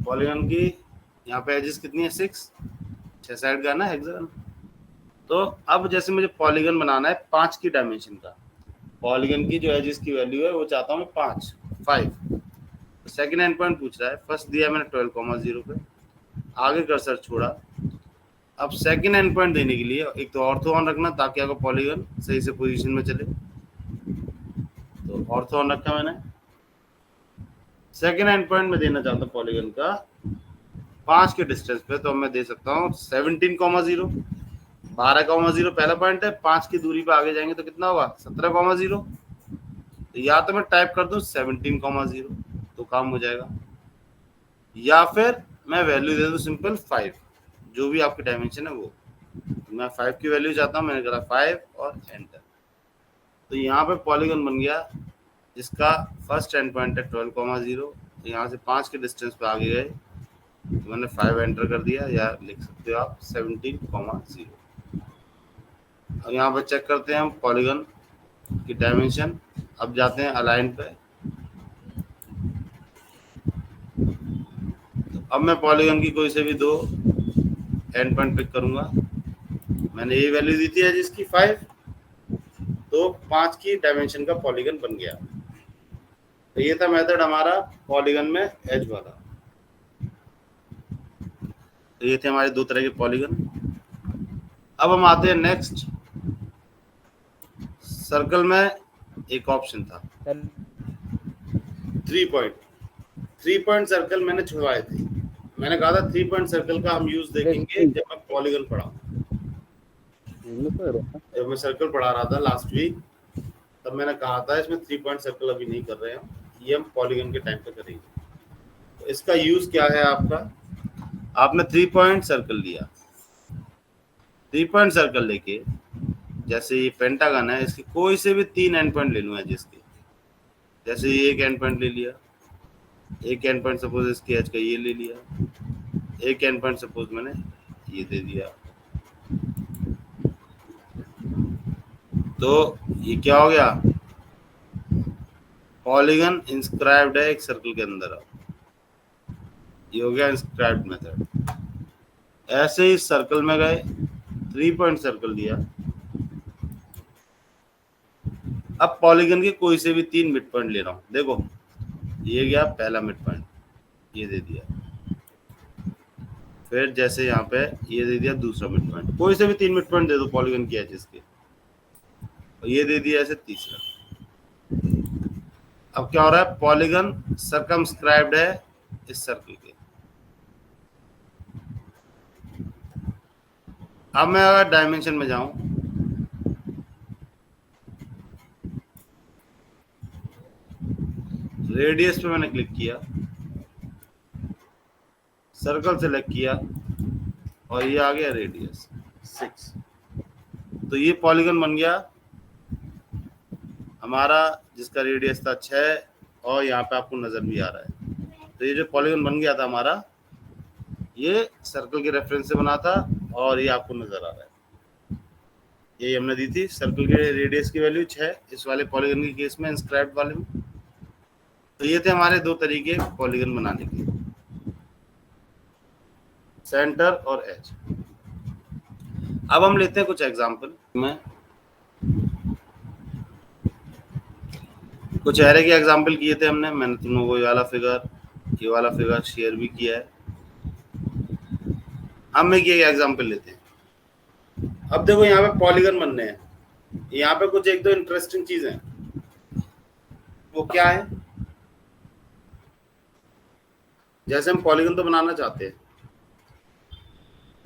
पॉलीगन की यहाँ पे एजेस कितनी है, 6 साइड का ना हेक्सागन। तो अब जैसे मुझे पॉलीगन बनाना है 5 की डायमेंशन का, पॉलीगन की जो एजेस की वैल्यू है वो चाहता हूँ मैं 5। सेकंड एंड पॉइंट पूछ रहा है, फर्स्ट दिया मैंने 12,0 पे, आगे कर्सर छोड़ा। अब सेकंड एंड पॉइंट देने के लिए एक तो ऑर्थो ऑन रखना ताकि आपका पॉलीगन सही से पोजीशन में चले, तो ऑर्थो ऑन रखा मैंने। सेकंड एंड पॉइंट में देना चाहता हूँ पॉलीगन का 5 के डिस्टेंस पे, तो मैं दे सकता हूँ 17,0। 12,0 पहला पॉइंट है, 5 की दूरी पे आगे जाएंगे तो कितना होगा 17,0। तो या तो मैं टाइप कर दूं 17,0 तो काम हो जाएगा, या फिर मैं वैल्यू दे दूं सिंपल 5, जो भी आपकी डायमेंशन है वो। तो मैं 5 की वैल्यू चाहता हूँ, मैंने करा 5 और एंटर। तो यहाँ पे पॉलीगन बन गया जिसका फर्स्ट एंड पॉइंट है 12,0। तो यहाँ से 5 के डिस्टेंस पे आगे गए, तो मैंने 5 एंटर कर दिया, या लिख सकते हो आप 17,0। अब यहाँ पर चेक करते हैं हम पॉलीगन की डायमेंशन। अब जाते हैं अलाइन पे, तो अब मैं पॉलीगन की कोई से भी 2 एंड पॉइंट पिक करूंगा। मैंने ये वैल्यू दी थी जिसकी 5, तो 5 की डायमेंशन का पॉलीगन बन गया। तो ये था मेथड हमारा पॉलीगन में एज वाला। तो ये थे हमारे 2 तरह के पॉलीगन। अब हम आते हैं नेक्स्ट, सर्कल में एक ऑप्शन था 3 पॉइंट सर्कल मैंने छुड़वाए थे। मैंने कहा था 3 पॉइंट सर्कल का हम यूज देखेंगे जब मैं पॉलीगन पढ़ाऊं। जब मैं सर्कल पढ़ा रहा था लास्ट वीक, तब मैंने कहा था इसमें 3 पॉइंट सर्कल अभी नहीं कर रहे हैं, ये हम पॉलीगन के टाइम पे करेंगे। तो इसका यूज क्या है आपका, आपने 3 पॉइंट सर्कल लिया, 3 पॉइंट सर्कल लेके जैसे ये पेंटागन है, इसके कोई से भी 3 एंड पॉइंट ले लूंगा जिसके, जैसे ये एक एंड पॉइंट ले लिया, एक एंड पॉइंट सपोज इसके एज का ये ले लिया, एक एंड पॉइंट सपोज मैंने ये दे दिया, तो ये क्या हो गया, पॉलीगन इंस्क्राइब्ड है एक सर्कल के अंदर। ये हो गया इंस्क्राइब्ड मेथड। ऐसे ही सर्कल में गए, 3 पॉइंट सर्कल दिया, अब पॉलीगन के कोई से भी 3 मिड पॉइंट ले रहा हूं। देखो ये गया पहला मिड पॉइंट, ये दे दिया, फिर जैसे यहाँ पे ये दे दिया दूसरा मिड पॉइंट, कोई से भी 3 मिड पॉइंट दे दो पॉलीगन की एजेस के, और ये दे दिया ऐसे तीसरा। अब क्या हो रहा है, पॉलीगन सर्कमस्क्राइब्ड है इस सर्कल के। अब मैं अगर डायमेंशन में जाऊं, रेडियस पे मैंने क्लिक किया, सर्कल सेलेक्ट किया, और ये आ गया रेडियस 6। तो ये पॉलीगन बन गया हमारा, जिसका रेडियस था 6, और यहाँ पे आपको नजर भी आ रहा है। तो ये जो पॉलीगन बन गया था हमारा, ये सर्कल के रेफरेंस से बना था, और ये आपको नजर आ रहा है। ये हमने दी थी सर्कल के रेडियस की वैल्यू 6 इस वाले पॉलीगन के केस में, इंस्क्राइब्ड वाले में। तो ये थे हमारे 2 तरीके पॉलीगन बनाने के, सेंटर और एज। अब हम लेते हैं कुछ एग्जांपल में, कुछ एरे के एग्जांपल किए थे हमने, मैंने तुम लोगों को ये वाला फिगर शेयर भी किया है। हम एक एग्जांपल लेते हैं। अब देखो यहाँ पे पॉलीगन बनने हैं, यहाँ पे कुछ 1-2 इंटरेस्टिंग चीजें हैं। वो क्या है, जैसे हम पॉलीगन तो बनाना चाहते हैं,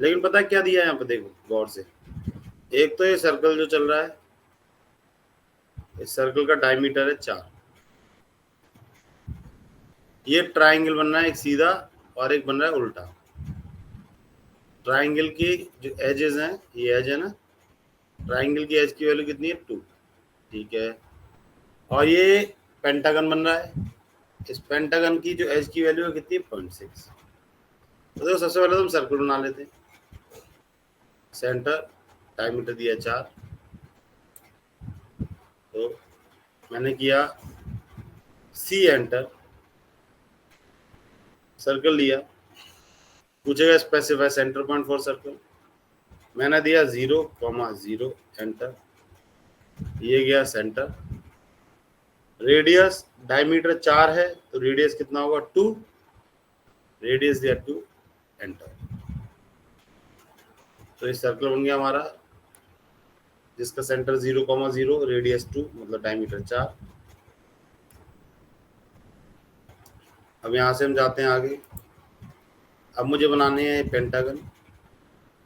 लेकिन पता है क्या दिया है यहाँ पे, देखो गौर से। एक तो ये सर्कल जो चल रहा है, इस सर्कल का डायमीटर है 4। ये ट्राइंगल बन रहा है एक सीधा, और एक बन रहा है उल्टा। ट्राइंगल की जो एजेस हैं, ये एज है ना, ट्राइंगल की एज की वैल्यू कितनी है 2, ठीक है। और ये पेंटागन बन रहा है, इस पेंटागन की जो एज की वैल्यू है कितनी है 0.6। तो देखो सबसे पहले तो हम सर्कल बना लेते हैं। सेंटर डायमीटर दिया 4, तो मैंने किया सी एंटर, सर्कल लिया, पूछेगा specify centre point for circle, मैंने दिया 0,0 एंटर, ये गया सेंटर। रेडियस डायमीटर 4 है, तो रेडियस कितना होगा 2, रेडियस दिया 2 एंटर। तो ये सर्कल बन गया हमारा, जिसका सेंटर 0,0 रेडियस 2 मतलब डायमीटर 4। अब यहाँ से हम जाते हैं आगे। अब मुझे बनाने हैं पेंटागन।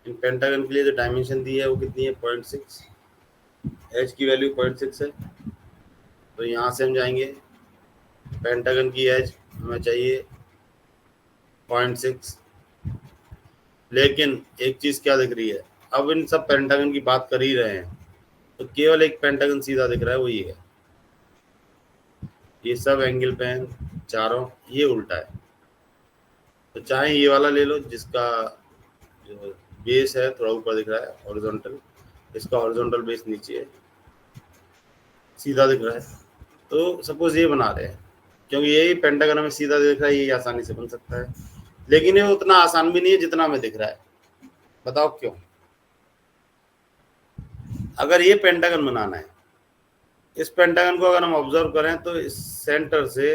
इन पेंटागन के लिए जो डायमेंशन दी है वो कितनी है 0.6, एच की वैल्यू 0.6 है। तो यहाँ से हम जाएंगे, पेंटागन की एज हमें चाहिए 0.6, लेकिन एक चीज क्या दिख रही है, अब इन सब पेंटागन की बात कर ही रहे हैं, तो केवल एक पेंटागन सीधा दिख रहा है, वो ये है। ये सब एंगल पे हैं चारों, ये उल्टा है। तो चाहे ये वाला ले लो, जिसका जो बेस है थोड़ा ऊपर दिख रहा है हॉरिजॉन्टल, इसका हॉरिजॉन्टल बेस नीचे है, सीधा दिख रहा है। तो सपोज ये बना रहे हैं, क्योंकि यही पेंटागन हमें सीधा दिख रहा है, ये आसानी से बन सकता है, लेकिन ये उतना आसान भी नहीं है जितना हमें दिख रहा है। बताओ क्यों? अगर ये पेंटागन बनाना है, इस पेंटागन को अगर हम ऑब्जर्व करें, तो इस सेंटर से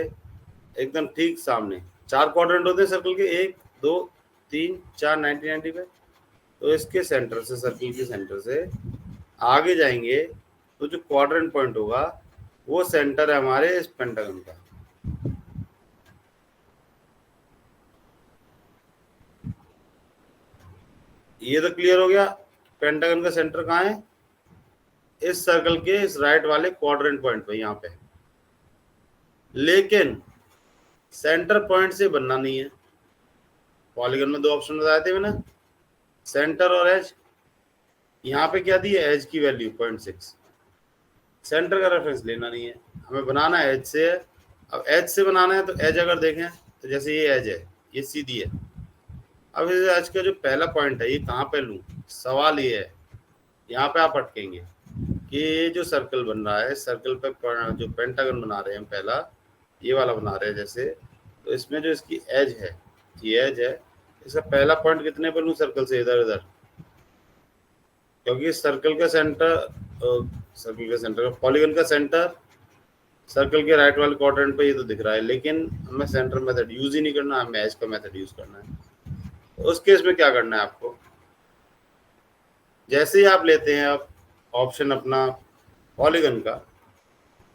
एकदम ठीक सामने 4 क्वाड्रेंट होते हैं सर्कल के, 1 2 3 4 90 पे। तो इसके सेंटर से, सर्कल के सेंटर से आगे जाएंगे, तो जो क्वाड्रेंट पॉइंट होगा वो सेंटर है हमारे इस पेंटागन का। ये तो क्लियर हो गया, पेंटागन का सेंटर कहाँ है, इस सर्कल के इस राइट वाले क्वाड्रेंट पॉइंट पे यहाँ पे। लेकिन सेंटर पॉइंट से बनना नहीं है। पॉलीगन में दो ऑप्शन बताए थे मैंने, सेंटर और एज। यहाँ पे क्या दी है, एज की वैल्यू 0.6। सेंटर का रेफरेंस लेना नहीं है, हमें बनाना है एज से। अब एज से बनाना है तो एज अगर देखें तो जैसे ये एज है, ये सीधी है। अब इस एज का जो पहला पॉइंट है ये कहाँ पे लूँ, सवाल ये है। यहाँ पे आप अटकेंगे कि ये जो सर्कल बन रहा है, सर्कल पे जो पेंटागन बना रहे हैं हम, पहला ये वाला बना रहे हैं जैसे, तो इसमें जो इसकी एज है, ये एज है, इसका पहला पॉइंट कितने पे लूँ सर्कल से, इधर इधर। क्योंकि सर्कल का सेंटर पॉलीगन का सेंटर सर्कल के राइट वाले क्वाड्रेंट पे ये तो दिख रहा है, लेकिन हमें सेंटर मेथड यूज ही नहीं करना, हमें एज का मेथड यूज करना है। उस केस में क्या करना है आपको, जैसे ही आप लेते हैं आप ऑप्शन अपना पॉलीगन का,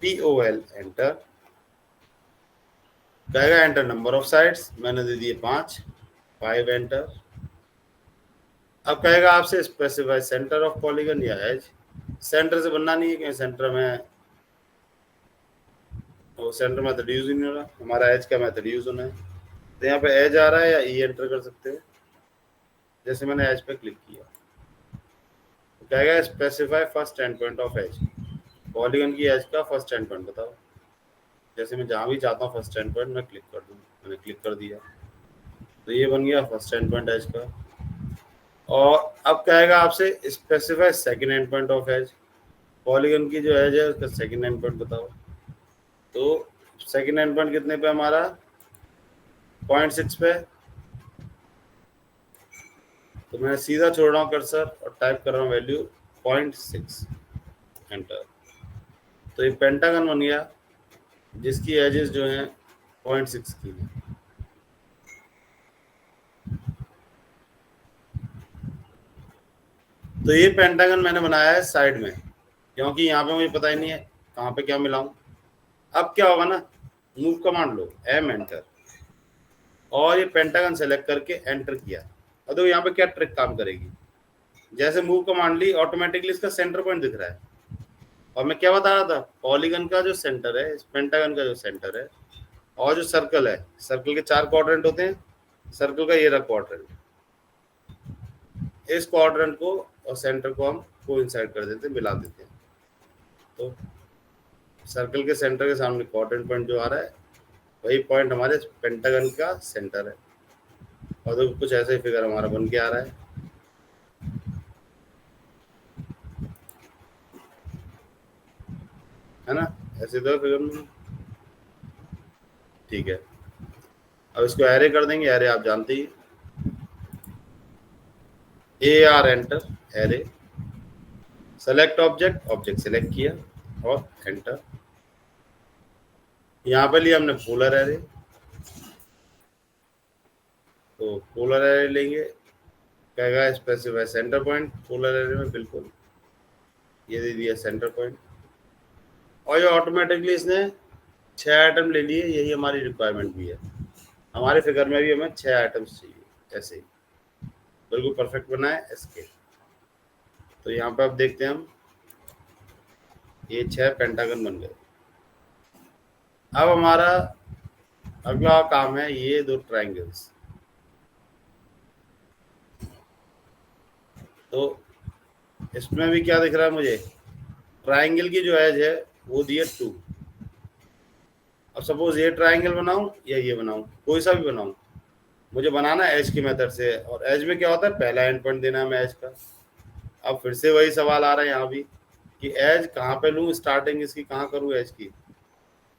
POL एंटर, कहेगा एंटर नंबर ऑफ साइड्स, मैंने दे दिए 5 एंटर। अब कहेगा आपसे स्पेसिफाई सेंटर ऑफ पॉलीगन या एज। सेंटर से बनना नहीं है क्योंकि सेंटर में वो सेंटर मेथड यूज ही नहीं हो रहा, हमारा एज का मेथड यूज होना है। तो यहाँ पे एज आ रहा है या ई एंटर कर सकते हो। जैसे मैंने एज पे क्लिक किया तो कहेगा specify first end point of edge, polygon की एज का फर्स्ट एंड पॉइंट बताओ। जैसे मैं जहाँ भी चाहता हूँ फर्स्ट एंड पॉइंट मैं क्लिक कर दूँ, मैंने क्लिक कर दिया तो ये बन गया फर्स्ट एंड पॉइंट एज का। और अब कहेगा आपसे specify second end point of edge, polygon की जो एज है उसका सेकंड एंड पॉइंट बताओ। तो सेकंड एंड पॉइंट कितने पे हमारा, 0.6 पे। तो मैं सीधा छोड़ रहा हूँ कर्सर और टाइप कर रहा हूँ वैल्यू 0.6 एंटर। तो ये पेंटागन बन गया जिसकी एजेस जो हैं 0.6 की है। तो ये पेंटागन मैंने बनाया है साइड में, क्योंकि यहाँ पे मुझे पता ही नहीं है कहाँ पे क्या मिलाऊं। अब क्या होगा ना, मूव कमांड लो, एम एंटर, और ये पेंटागन सेलेक्ट करके एंटर किया। और देखो यहाँ पे क्या ट्रिक काम करेगी, जैसे मूव कमांड ली ऑटोमेटिकली इसका सेंटर पॉइंट दिख रहा है। और मैं क्या बता रहा था, पॉलीगन का जो सेंटर है, इस पेंटागन का जो सेंटर है, और जो सर्कल है, सर्कल के 4 क्वाड्रेंट होते हैं, सर्कल का ये रहा क्वाड्रेंट, इस क्वाड्रेंट को और सेंटर को हम कोइंसाइड कर देते हैं, मिला देते हैं। तो सर्कल के सेंटर के सामने क्वाड्रेंट पॉइंट जो आ रहा है वही पॉइंट हमारे पेंटागन का सेंटर है। और तो कुछ ऐसा ही फिगर हमारा बन के आ रहा है ना, ऐसे तो फिगर में। ठीक है, अब इसको एरे कर देंगे, एरे आप जानते ही, AR enter, array, select object, object select किया और एंटर। यहाँ पे लिया हमने पोलर एरे, तो पोलर एरे लेंगे, कहेगा specify centre point, polar array में बिल्कुल ये दे दिया सेंटर पॉइंट। और ये ऑटोमेटिकली इसने 6 आइटम ले लिए, यही हमारी रिक्वायरमेंट भी है। हमारे फिगर में भी हमें 6 आइटम्स चाहिए, ऐसे ही बिल्कुल परफेक्ट बना है एस्केप। तो यहाँ पे अब देखते हैं हम, ये 6 पेंटागन बन गए। अब हमारा अगला काम है ये 2 ट्राइंगल्स। तो इसमें भी क्या दिख रहा है मुझे, ट्राइंगल की जो एज है वो दी है 2। अब सपोज ये ट्राइंगल बनाऊं या ये बनाऊं, कोई सा भी बनाऊं, मुझे बनाना है एज के मेथड से। और एज में क्या होता है, पहला एंड पॉइंट देना है हमें एज का। अब फिर से वही सवाल आ रहा है यहाँ भी कि एज कहाँ पे लूँ, स्टार्टिंग इसकी कहाँ करूँ एज की,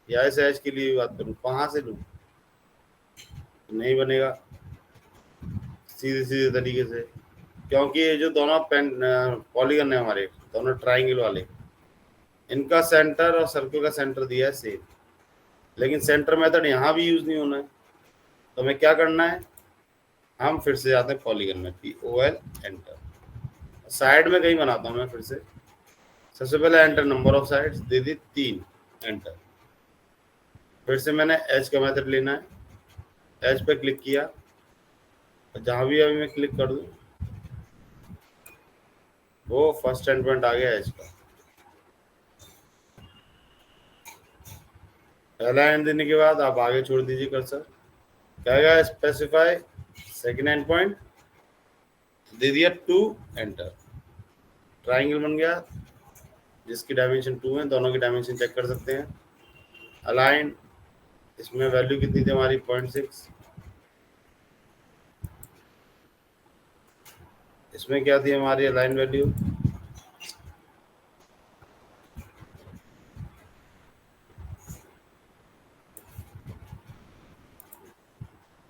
या इस एज के लिए बात करूँ कहाँ से लूँ, नहीं बनेगा सीधे सीधे तरीके से। क्योंकि ये जो दोनों पॉलीगन है हमारे, दोनों ट्राइंगल वाले, इनका सेंटर और सर्कल का सेंटर दिया है सेम, लेकिन सेंटर मेथड यहाँ भी यूज नहीं होना है। तो हमें क्या करना है, हम फिर से जाते हैं पॉलीगन में, POL एंटर, साइड में कहीं बनाता हूँ मैं फिर से। सबसे पहले enter number of sides they the 3, enter. फिर से मैंने एच का मेथड लेना है, एच पे क्लिक किया, जहां भी अभी मैं क्लिक कर दूं वो फर्स्ट एंड पॉइंट आ गया एच का। पहला एंड देने के बाद आप आगे छोड़ दीजिए कर्सर, कहेगा स्पेसिफाई सेकेंड एंड पॉइंट, दे दिया 2, एंटर। ट्राइंगल बन गया जिसकी डायमेंशन 2 है, दोनों की डायमेंशन चेक कर सकते हैं। अलाइन, इसमें वैल्यू कितनी थी हमारी 0.6, इसमें क्या थी हमारी अलाइन वैल्यू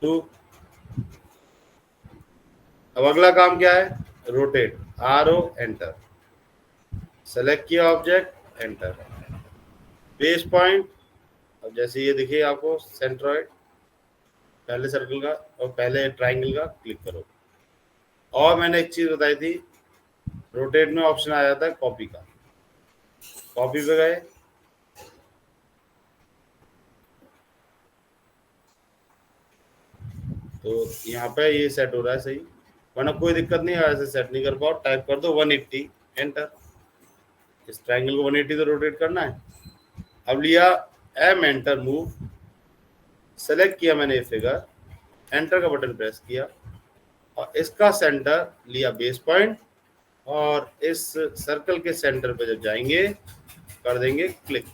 2। अब अगला काम क्या है, rotate, R O enter, select किया ऑब्जेक्ट एंटर, बेस पॉइंट। अब जैसे ये देखिए आपको सेंट्रॉइड, पहले सर्कल का और पहले ट्राइंगल का क्लिक करो। और मैंने एक चीज बताई थी, रोटेट में ऑप्शन आ जाता है कॉपी का, कॉपी पे गए, तो यहाँ पे ये सेट हो रहा है सही, वरना कोई दिक्कत नहीं है, ऐसे सेट नहीं कर पाओ टाइप कर दो 180 एंटर। इस ट्राइंगल को 180 तो रोटेट करना है। अब लिया एम एंटर मूव, सेलेक्ट किया मैंने ये फिगर, एंटर का बटन प्रेस किया और इसका सेंटर लिया बेस पॉइंट, और इस सर्कल के सेंटर पे जब जाएंगे कर देंगे क्लिक,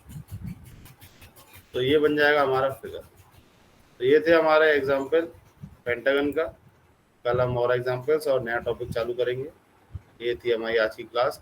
तो ये बन जाएगा हमारा फिगर। तो ये थे हमारे एग्जाम्पल पेंटागन का। कल हम और एग्जाम्पल्स और नया टॉपिक चालू करेंगे। ये थी हमारी आज की क्लास।